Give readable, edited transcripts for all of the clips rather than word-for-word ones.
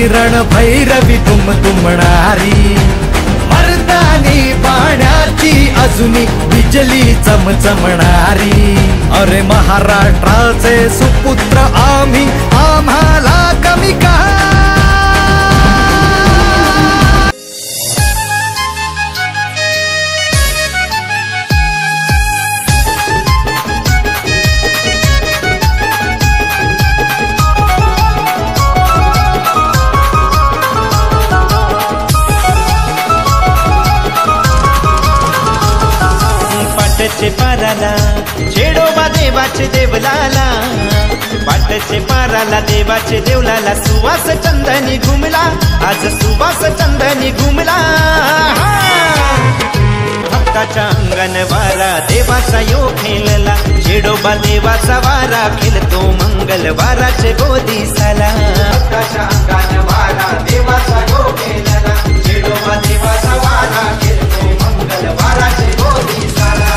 रण भैरवी दुमदुमणारी, मर्दानी पाण्याची अजूनी बिजली चमचमणारी। अरे महाराष्ट्राचे सुपुत्र आम्ही, आम्हाला कमी का? पाटचे पाराला चेडोबा देवाचे देवलाला, पाटचे पाराला देवाचे देवलाला, सुवास चंदनी घुमला, आज सुवास चंदनी घुमला। भक्ताच्या अंगण वारा देवाचा यो खेळला, चेडोबा देवाचा वारा खेळतो मंगलवाराचे गोदीसाला। भक्ताच्या अंगण वारा देवाचा यो खेळला, चेडोबा देवाचा वारा खेळतो मंगलवाराचे गोदीसाला।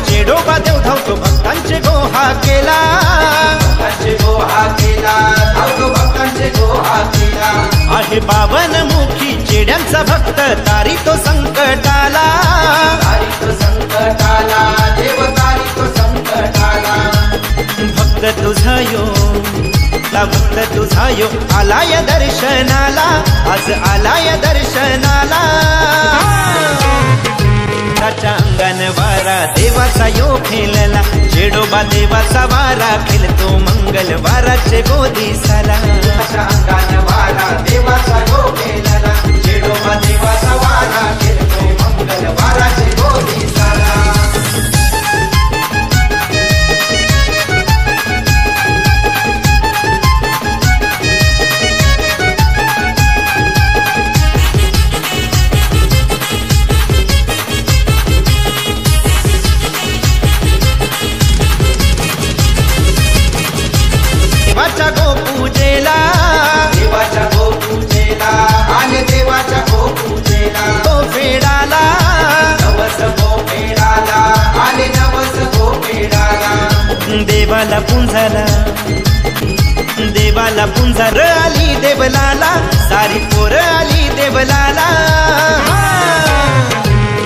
चेडोबा देव धावतो भक्तांचे गोहा केला, भक्तांचे गोहा केला, धावतो भक्तांचे गोहा केला। आहे बावन मुखी चेड्यांचा भक्त, तारी तो संकटाला, तारी तो संकटाला, देव तारी तो संकटाला। भक्त तुझा यो, भक्त तुझा यो, आलाय दर्शनाला, आज आलाय दर्शनाला। अंगण वारा देवाचा यो खेळला, चेडोबा देवाचा वारा खेळतो मंगलवाराचे गोदीसाला। अंगण वारा देवाचा यो खेळला, चेडोबा देवाचा वारा खेळतो मंगलवाराचे गोदीसाला। देवाच्या गोपूजेला, देवाच्या गोपूजेला, आणि देवाच्या गोपूजेला तो फेडाला, नवस गो फेडाला, आणि नवस गो फेडाला। देवाला पुंजाला, देवाला पुंजार आली देवलाला, सारी पोर आली देवलाला।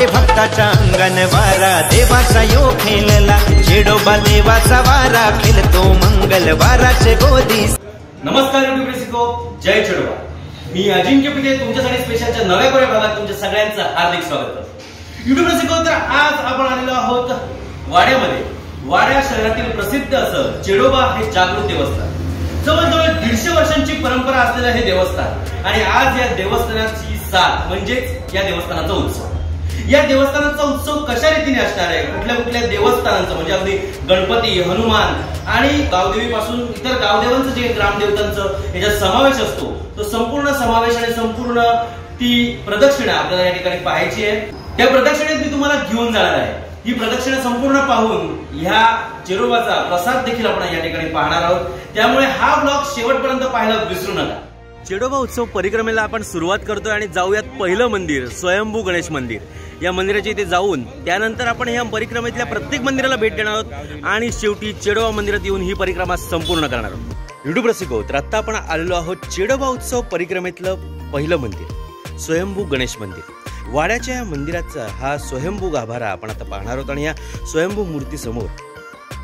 भक्ताच्या अंगण वारा देवाचा यो खेळला, चेडोबा देवाचा वारा खेळतो मंगलवाराचे गोदीस। नमस्कार युट्यूब रसिको, जय चेडोबा। मी अजिंक्य पिटे तुमच्यासाठी स्पेशलच्या नव्या कोऱ्या भागात तुमच्या सगळ्यांचं हार्दिक स्वागत करतो। युट्यूब रसिको, तर आज आपण आलेलो आहोत वाड्यामध्ये। वाड्या शहरातील प्रसिद्ध असं चेडोबा हे जागृत देवस्थान, जवळजवळ 150 वर्षांची परंपरा असलेलं हे देवस्थान। आणि आज या देवस्थानाची साथ म्हणजेच या देवस्थानाचा उत्सव। या देवस्थानाचा उत्सव कशा रीतीने असणार आहे, कुठल्या कुठल्या देवस्थानांचं म्हणजे अगदी गणपती, हनुमान आणि गावदेवी पासून इतर गावदेवांचं जे ग्रामदेवतांचं याच्यात समावेश असतो, तो संपूर्ण समावेश आणि संपूर्ण ती प्रदक्षिणा आपल्याला या ठिकाणी पाहायची आहे। त्या प्रदक्षिणेत मी तुम्हाला घेऊन जाणार आहे। ही प्रदक्षिणा संपूर्ण पाहून ह्या चेडोबाचा प्रसाद देखील आपण या ठिकाणी पाहणार आहोत, त्यामुळे हा ब्लॉग शेवटपर्यंत पाहायला विसरू नका। चेडोबा उत्सव परिक्रमेला आपण सुरुवात करतोय आणि जाऊयात पहिलं मंदिर स्वयंभू गणेश मंदिर। या मंदिराच्या इथे जाऊन त्यानंतर आपण या परिक्रमेतल्या प्रत्येक मंदिराला भेट देणार आहोत आणि शेवटी चेडोबा मंदिरात येऊन ही परिक्रमा संपूर्ण करणार आहोत। युट्यूब रसिको, तर आता आपण आलेलो आहोत चेडोबा उत्सव परिक्रमेतलं पहिलं मंदिर स्वयंभू गणेश मंदिर। वाड्याच्या या मंदिराचा हा स्वयंभू गाभारा आपण आता पाहणार आहोत आणि या स्वयंभू मूर्ती समोर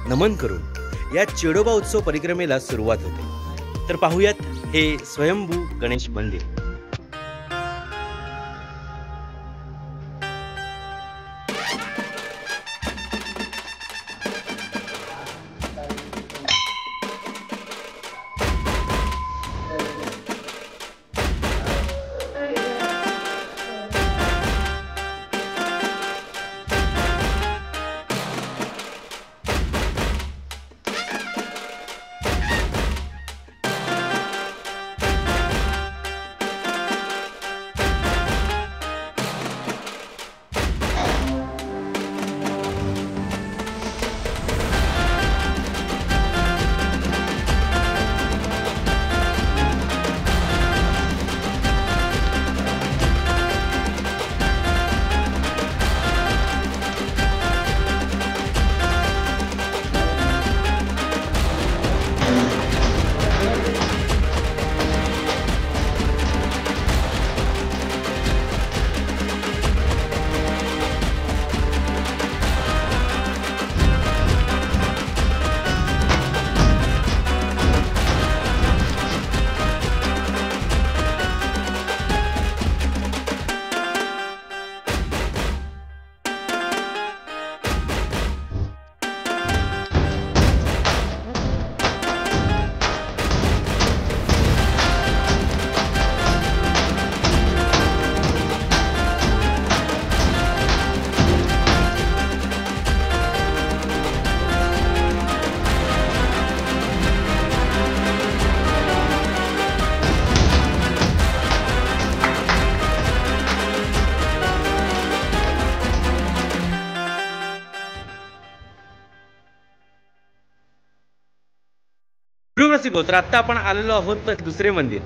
नमन करून या चेडोबा उत्सव परिक्रमेला सुरुवात होते। तर पाहूयात हे स्वयंभू गणेश मंदिर। रसिको, तर आता आपण आलेलो आहोत दुसरे मंदिर,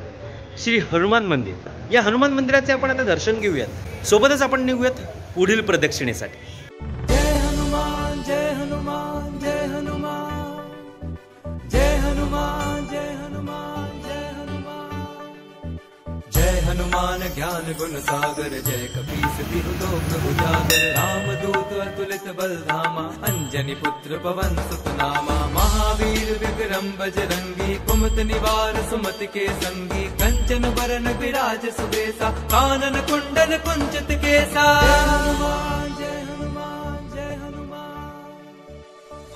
श्री हनुमान मंदिर. या हनुमान मंदिराचे आपण आता दर्शन घेऊयात, सोबतच आपण निघूयात पुढील प्रदक्षिणेसाठी. जय हनुमान जय हनुमान जय हनुमान जय हनुमान जय हनुमान जय हनुमान जय हनुमान ज्ञान गुण सागर जय कपीस तिहु लोक उजागर रामदूत अतुलित बलधामा अंजनी पुत्र पवन सुत नामा महावीर विक्रम बजरंगी कुमत निवार सुमति के संगी कंचन बरन विराज सुबेसा कानन कुंडल कुंचित केसा. जय हनुमान जय हनुमान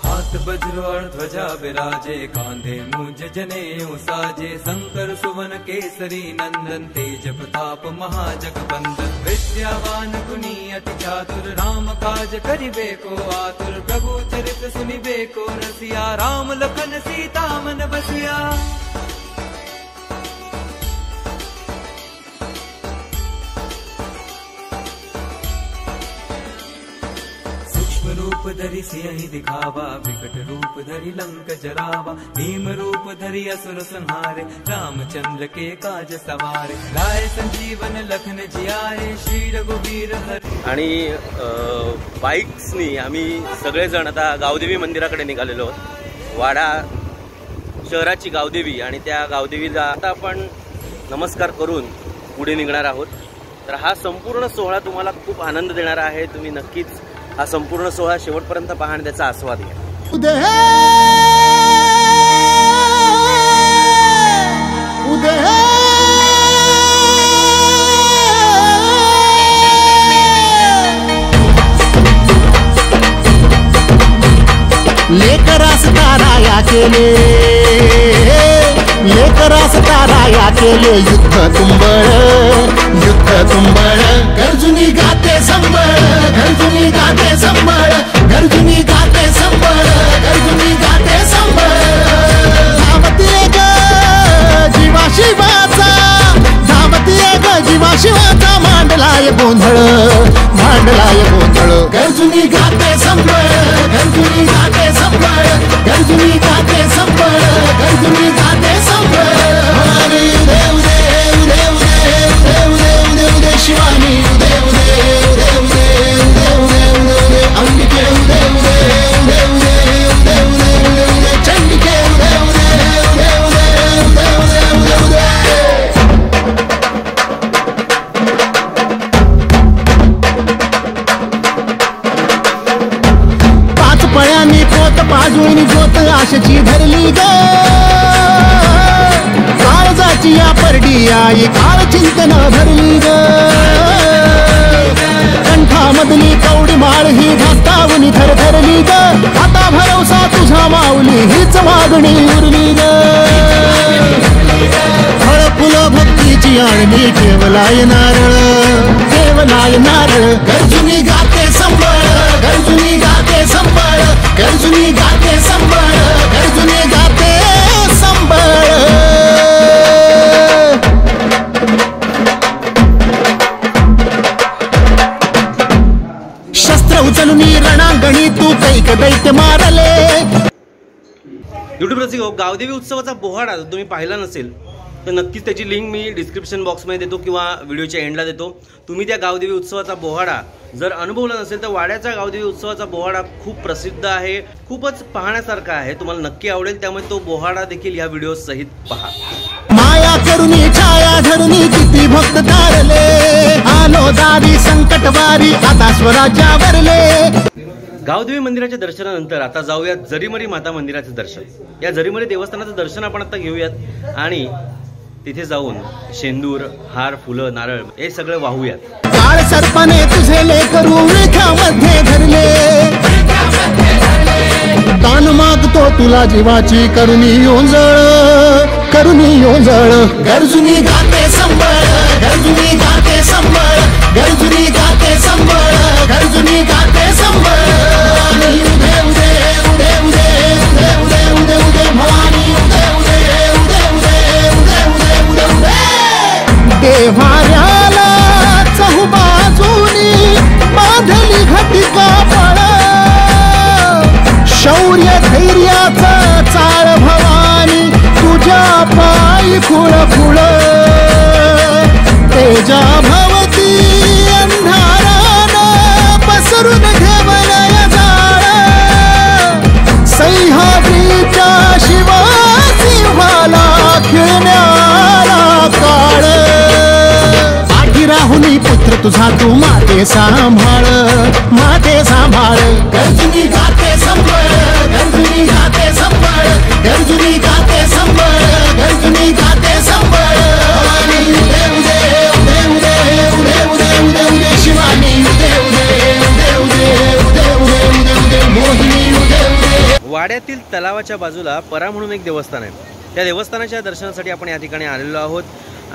हाथ वज्र और ध्वजा विराजे कांधे मुझ जनेऊ साजे शंकर सुवन केसरी नंदन तेज प्रताप महाजगबंदन विद्यावान गुणी अति चातुर राम काज करिबे को आतुर प्रभु चरित सुनिबे को रसिया राम लखन सीता मन बसिया. रूप धरि सिंह दिखावा विकट रूप धरि लंक जरावा भीम रूप धरि असुर संहारे रामचंद्र के काज सवारे लाए संजीवन लखन जियाए श्री रघुवीर हरि. आणि बाईक्सनी आम्ही सगळेजण आता गावदेवी मंदिराकडे निघालेलो आहोत. वाडा शहराची गावदेवी, आणि त्या गावदेवीला आता आपण नमस्कार करून पुढे निघणार आहोत. तर हा संपूर्ण सोहळा तुम्हाला खूप आनंद देणारा आहे. तुम्ही नक्कीच हा संपूर्ण सोहळा शेवटपर्यंत पहा आणि त्याचा आस्वाद घ्या. लेकरास ताराया केले लेकरास ताराया केले युद्ध तुंबळ गर्जुनी गाते संबळ गर्जुनी गाते संबळ गर्जुनी गाते संबळ गर्जुनी गाते संबळ. धावतीये ग जीवा शिवाचा धावतीये ग जीवा शिवाचा मांडलाय गोंधळ गर्जुनी गाते संबळ गर्जुनी गाते संबळ गर्जुनी गाते संबळ गर्जुनी गाते संबळ. देव देव देव देव देव देव देव देव शिवानी देव देव देव देव देव देव देव अंबिके देव देव देव देव देव देव देव चंडिके देव देव देव देव देव देव देव पळ्यानी पोत पाजून ज्योत आशेची धरली ग काळजाची या परडी आई काळ चिंतन भरली ग कंठामधली कवडी माळ ही धास्तावणी थरथरली ग आता भरवसा तुझा माऊली हीच मागणी उरली ग फळ फुलं भक्तीची आणली केवलाय नारळ गर्जुनी गाते संबळ गर्जुनी गाते संबळ गर्जुनी गाते संबळ गर्जुनी गाते संबळ. शस्त्र उचलूनी रणांगणी तू कैक दैत्य मारले. युट्यूब रसिको, गावदेवी उत्सवाचा बोहाडा तुम्ही पाहिला नसेल तर नक्कीच त्याची लिंक मी डिस्क्रिप्शन बॉक्समध्ये देतो किंवा व्हिडिओच्या एंडला देतो. तुम्ही त्या गावदेवी उत्सवाचा बोहाडा जर अनुभवला नसेल तर वाड्याचा गावदेवी उत्सवाचा बोहाडा खूप प्रसिद्ध आहे, खूपच पाहण्यासारखा आहे, तुम्हाला नक्की आवडेल. त्यामुळे तो बोहाडा देखील या व्हिडिओ सहित पहा. माया करुणी छाया धरुणी किती भक्त तारले आलो दारी संकटवारी आता स्वराज्यावरले. गावदेवी मंदिराच्या दर्शनानंतर आता जाऊयात जरीमरी माता मंदिराचे दर्शन. या जरीमरी देवस्थानाचं दर्शन आपण आता घेऊयात आणि तिथे जाऊन शेंदूर, हार, फुलं, नारळ हे सगळं वाहूयात. काळ सर्पाने तुझे लेकरू विळख्यामध्ये धरले दान मागतो तुला जीवाची करुणी ओंजळ गर्जुनी गाते संबळ गर्जुनी गाते संबळ गर्जुनी गाते संबळ गर्जुनी गाते संबळ. देव देव देव देव देव देव देव देव भवानी देव देव देव देव देव देव देव देवाऱ्याला चहुबाजूनी बांधली घटिका फळ शौर्य धैर्याचा चाळ भवानी तू खुळ खुळ तेजा भवती अंधारानं पसरून ठेवलंय जाळ सह्याद्रीच्या शिवासिंहाला खेळण्याला काळ पाठी राहुनी पुत्र तुझा तू माते सांभाळ गर्जुनी गाते संबळ गर्जुनी गाते संबळ गर्जुनी गाते संबळ गर्जुनी गाते संबळ उदे उदे उदे उदे उदे उदे उदे उदे शिवानी उदे उदे उदे उदे उदे उदे उदे उदे मोहिनी उदे उदे. वाड्यातील तलावाच्या बाजूला परा म्हणून एक देवस्थान आहे. त्या देवस्थानाच्या दर्शनासाठी आपण या ठिकाणी आलेलो आहोत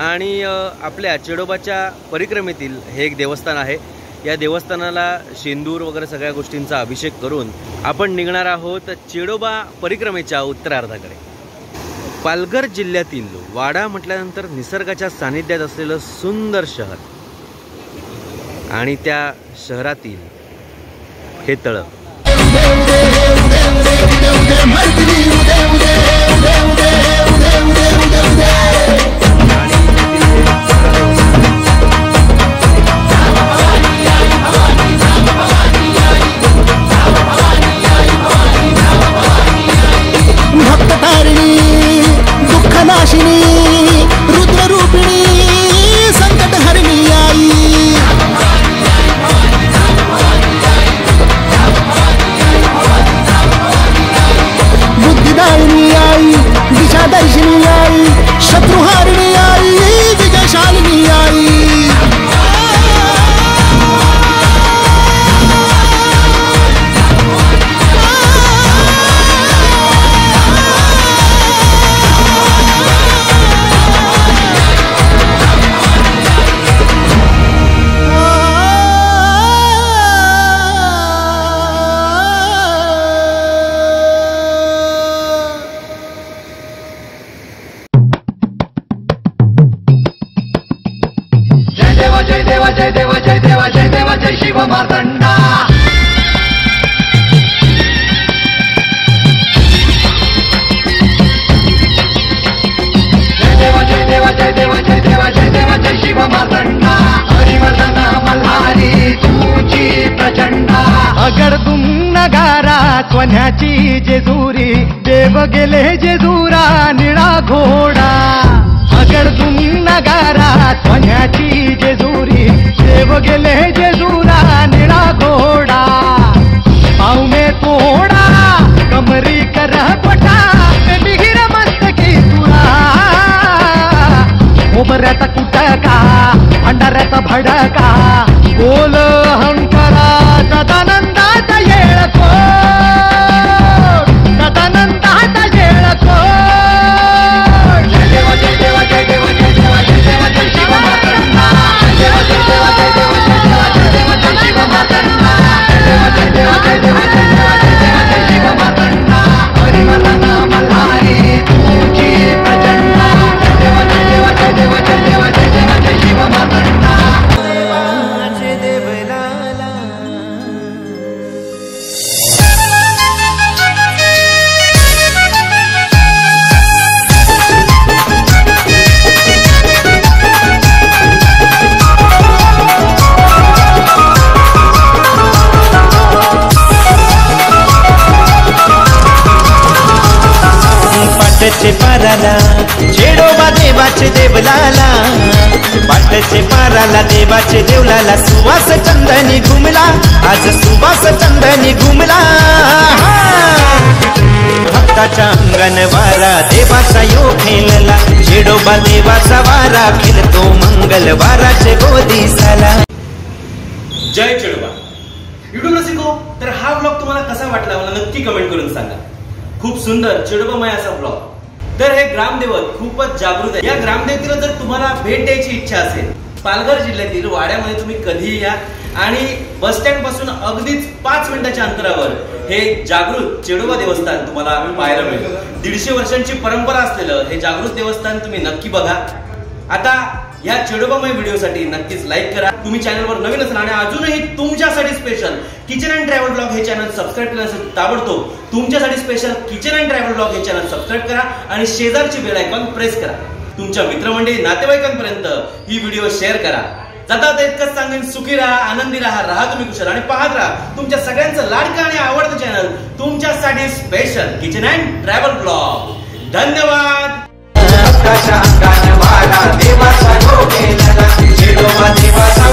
आणि आपल्या चेडोबाच्या परिक्रमेतील हे एक देवस्थान आहे. या देवस्थानाला शेंदूर वगैरे सगळ्या गोष्टींचा अभिषेक करून आपण निघणार आहोत चेडोबा परिक्रमेच्या उत्तरार्धाकडे. पालघर जिल्ह्यातील वाडा म्हटल्यानंतर निसर्गाच्या सानिध्यात असलेलं सुंदर शहर आणि त्या शहरातील हे तळं. भक्ततारिणी दुःखनाशिनी रुद्ररूपिणी संकटहरिणी आई बुद्धिदायिनी आई दिशादर्शिनी आई शत्रुहारिणी आई विजयशालिनी आई शिव मार्तंडा जय देवा जय देवा जय देवा जय देवा जय शिव मार्तंडा हरिवर्धन मल्हारी तुझी प्रचंडा अगडतुम नगारा स्वन्याची जेजुरी देव गेले जेजुरा निळा घोडा अगडतुम नगारा स्वन्याची जेजुरी देव गेले जेजुरा निळा घोडा पावमे तोडा कमरी कर पटा मिहिर मस्तकी तुरा ओबऱ्याचा कुटका अंडाऱ्याचा भडका बोल हंकारा सदानंदाचा येळको सदानंदाचा येळको जय देवा जय देवा जय देवा जय देवा जय देवा जय शिव मार्तंडा जय देवा जय देवा जय देवा जय देवा जय देवा जय शिव मार्तंडा जय देवा जय देवा जय देवा जय देवा जय देवा जय शिव मार्तंडा हरिवर्धन मल्हारी तुझी प्रचंडा जय देवा जय देवा जय देवा जय देवा जय देवा जय शिव मार्तंडा पाटचे पाराला चेडोबा देवाचे देवलाला पाटचे पाराला देवाचे देवलाला सुवास चंदनी घुमला आज सुवास चंदनी घुमला भक्ताच्या अंगण वारा देवाचा योग खेळला चेडोबा देवाचा वारा खेळतो मंगलवाराचे गोदी साला. जय चेडोबा. युट्यूब रसिको, तर हा ब्लॉग तुम्हाला कसा वाटला मला नक्की कमेंट करून सांगा. खूप सुंदर चेडोबामय असा ब्लॉग. तर हे ग्रामदैवत खूपच जागृत आहे. या ग्रामदेवतेला जर तुम्हाला भेट द्यायची इच्छा असेल पालघर जिल्ह्यातील वाड्यामध्ये तुम्ही कधीही या आणि बस स्टँड पासून अगदीच 5 मिनिटाच्या अंतरावर हे जागृत चेडोबा देवस्थान तुम्हाला पाहायला मिळेल. 150 वर्षांची परंपरा असलेलं हे जागृत देवस्थान तुम्ही नक्की बघा. आता या चेडोबामय व्हिडिओसाठी नक्कीच लाईक करा. तुम्ही चॅनलवर नवीन असाल आणि अजूनही तुमच्यासाठी special kitchen and travel blog हे चॅनल सबस्क्राईब केलं असेल ताबडतोब तुमच्यासाठी special kitchen and travel blog हे चॅनल सबस्क्राईब करा आणि शेजारची बेल आयकॉन प्रेस करा. तुमच्या मित्रमंडळी नातेवाईकांपर्यंत ही व्हिडिओ शेअर करा. जाता इतकंच सांगेन, सुखी राहा, आनंदी राहा तुम्ही कुशल आणि पाहत राहा तुमच्या सगळ्यांचं लाडकं आणि आवडतं चॅनल तुमच्यासाठी special kitchen and travel blog. धन्यवाद. देवाचा